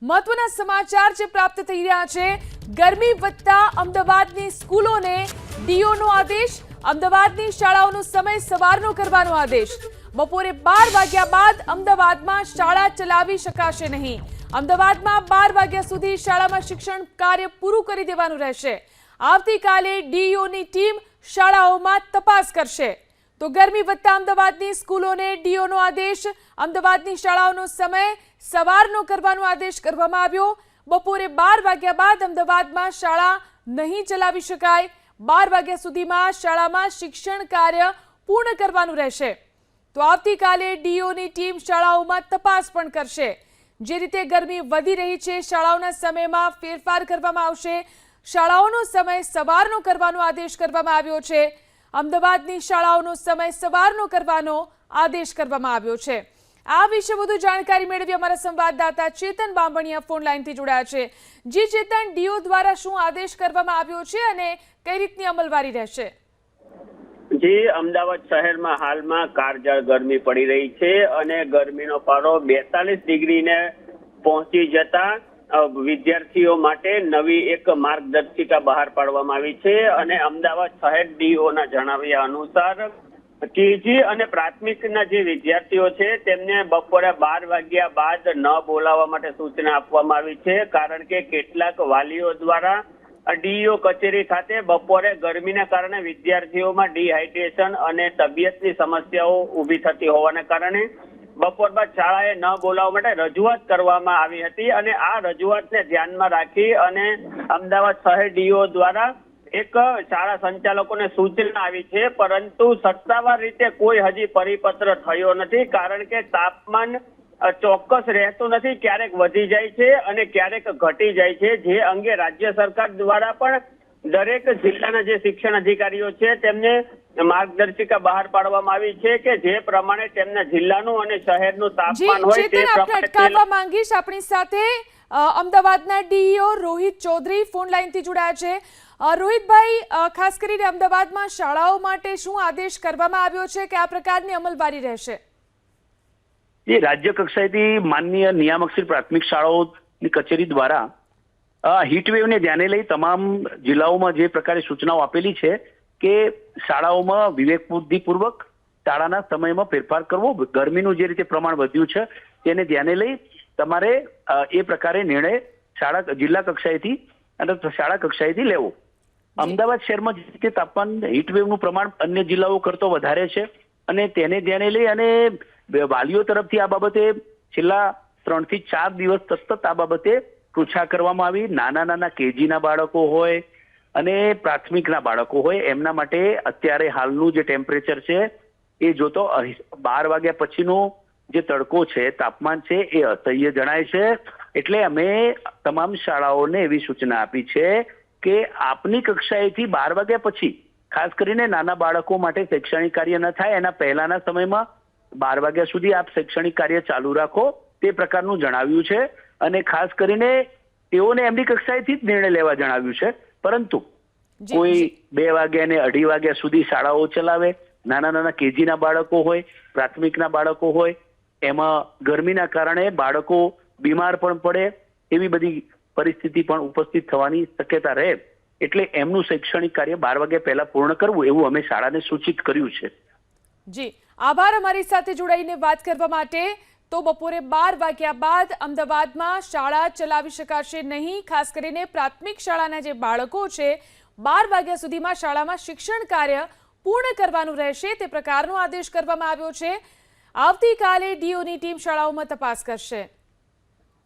મહત્વના સમાચાર જે પ્રાપ્ત થઈ રહ્યા છે, ગરમી વધતા અમદાવાદની સ્કૂલોને ડીઓનો આદેશ, અમદાવાદની શાળાઓનો સમય સવારનો કરવાનો આદેશ। બપોરે 12 વાગ્યા બાદ અમદાવાદમાં શાળા ચલાવી શકાશે નહીં। અમદાવાદમાં 12 વાગ્યા સુધી શાળામાં શિક્ષણ કાર્ય પૂરું કરી દેવાનું રહેશે। આવતીકાલે ડીઓની ટીમ શાળાઓમાં તપાસ કરશે। તો ગરમી વધતા અમદાવાદની સ્કૂલોને ડીઓનો આદેશ, અમદાવાદની શાળાઓનો સમય સવારનો કરવાનો આદેશ કરવામાં આવ્યો। બપોરે 12 વાગ્યા બાદ અમદાવાદમાં શાળા નહીં ચલાવી શકાય। 12 વાગ્યા સુધીમાં શાળામાં શિક્ષણ કાર્ય પૂર્ણ કરવાનું રહેશે। તો આવતીકાલે ડીઓની ટીમ શાળાઓમાં તપાસ પણ કરશે। જે રીતે ગરમી વધી રહી છે, શાળાઓના સમયમાં ફેરફાર કરવામાં આવશે। શાળાઓનો સમય સવારનો કરવાનો આદેશ કરવામાં આવ્યો છે। અમદાવાદની શાળાઓનો સમય સવારનો કરવાનો આદેશ કરવામાં આવ્યો છે। આ વિશે વધુ જાણકારી મેળવી અમારા સંવાદદાતા ચેતન બામણિયા ફોન લાઈનથી જોડાયા છે। જી ચેતન, ડીઓ દ્વારા શું આદેશ કરવામાં આવ્યો છે અને કઈ રીતની અમલવારી રહેશે? જી, અમદાવાદ શહેરમાં હાલમાં કાળઝાળ ગરમી પડી રહી છે અને ગરમીનો પારો 42 ડિગ્રીને પહોંચી જતા વિદ્યાર્થીઓ માટે નવી એક માર્ગદર્શિકા બહાર પાડવામાં આવી છે। અને અમદાવાદ શહેર ડીઓના જણાવ્યા અનુસાર કેજી અને પ્રાથમિકના જે વિદ્યાર્થીઓ છે તેમને બપોરે 12 વાગ્યા બાદ ન બોલાવવા માટે સૂચના આપવામાં આવી છે। કારણ કે કેટલાક વાલીઓ દ્વારા ડીઓ કચેરી ખાતે બપોરે ગરમીના કારણે વિદ્યાર્થીઓમાં ડિહાઇડ્રેશન અને તબિયતની સમસ્યાઓ ઊભી થતી હોવાને કારણે બપોર બાદ શાળાએ ન બોલાવવા માટે રજૂઆત કરવામાં આવી હતી। અને આ રજૂઆતને ધ્યાનમાં રાખી અને અમદાવાદ શહેર ડીઓ દ્વારા એક શાળા સંચાલકોને સૂચના આવી છે, પરંતુ સત્તાવાર રીતે કોઈ હજી પરિપત્ર થયો નથી। કારણ કે તાપમાન ચોક્કસ રહેતું નથી, ક્યારેક વધી જાય છે અને ક્યારેક ઘટી જાય છે। જે અંગે રાજ્ય સરકાર દ્વારા પણ દરેક જિલ્લાના જે શિક્ષણ અધિકારીઓ છે તેમને માર્ગદર્શિકા બહાર પાડવામાં આવી છે કે જે પ્રમાણે તેમના જિલ્લાનું અને શહેરનું તાપમાન હોય તે પ્રમાણે માંગીશ। આપણી સાથે અમદાવાદના ડીઈઓ રોહિત ચૌધરી ફોન લાઈનથી જોડાયા છે। રોહિતભાઈ, ખાસ કરીને અમદાવાદમાં શાળાઓ માટે શું આદેશ કરવામાં આવ્યો છે, કે આ પ્રકારની અમલવારી રહેશે? એ રાજ્ય કક્ષાએથી માનનીય નિયામક શ્રી પ્રાથમિક શાળાઓની કચેરી દ્વારા હીટવેવને ધ્યાને લઈ તમામ જિલ્લાઓમાં જે પ્રકારે સૂચનાઓ આપેલી છે કે શાળાઓમાં વિવેકબુદ્ધિપૂર્વક શાળાના સમયમાં ફેરફાર કરવો। ગરમીનું જે રીતે પ્રમાણ વધ્યું છે તેને ધ્યાને લઈ તમારે એ પ્રકારે નિર્ણય જિલ્લા કક્ષાએથી અને શાળા કક્ષાએથી લેવો। અમદાવાદ શહેરમાં જે રીતે તાપમાન હીટવેવનું પ્રમાણ અન્ય જિલ્લાઓ કરતો વધારે છે અને તેને ધ્યાને લઈ અને વાલીઓ તરફથી આ બાબતે છેલ્લા 3 થી 4 દિવસ સતત આ બાબતે પૃચ્છા કરવામાં આવી। નાના કેજીના બાળકો હોય અને પ્રાથમિકના બાળકો હોય એમના માટે અત્યારે હાલનું જે ટેમ્પરેચર છે એ જોતો 12 વાગ્યા પછીનો જે તડકો છે, તાપમાન છે એ અસહ્ય જણાય છે। એટલે અમે તમામ શાળાઓને એવી સૂચના આપી છે કે આપની કક્ષાએથી 12 વાગ્યા પછી ખાસ કરીને નાના બાળકો માટે શૈક્ષણિક કાર્ય ન થાય, એના પહેલાના સમયમાં 12 વાગ્યા સુધી આપ શૈક્ષણિક કાર્ય ચાલુ રાખો, તે પ્રકારનું જણાવ્યું છે। અને ખાસ કરીને તેઓને એમની કક્ષાએથી જ નિર્ણય લેવા જણાવ્યું છે, પરંતુ કોઈ 2 વાગ્યા ને 2:30 વાગ્યા સુધી શાળાઓ ચલાવે। નાના કેજીના બાળકો હોય, પ્રાથમિકના બાળકો હોય, એમાં ગરમીના કારણે બાળકો બીમાર પણ પડે એવી બધી પરિસ્થિતિ પણ ઉપસ્થિત થવાની શક્યતા રહે। એટલે એમનું શૈક્ષણિક કાર્ય 12 વાગ્યા પહેલા પૂર્ણ કરવું એવું અમે શાળાને સૂચિત કર્યું છે। જી, આભાર અમારી સાથે જોડાઈને વાત કરવા માટે। તો બપોરે 12 વાગ્યા બાદ અમદાવાદમાં શાળા ચલાવી શકાશે નહીં। ખાસ કરીને પ્રાથમિક શાળાના જે બાળકો છે 12 વાગ્યા સુધીમાં શાળામાં શિક્ષણ કાર્ય પૂર્ણ કરવાનું રહેશે, તે પ્રકારનો આદેશ કરવામાં આવ્યો છે। આવતીકાલે ડીઓની ટીમ શાળાઓમાં તપાસ કરશે।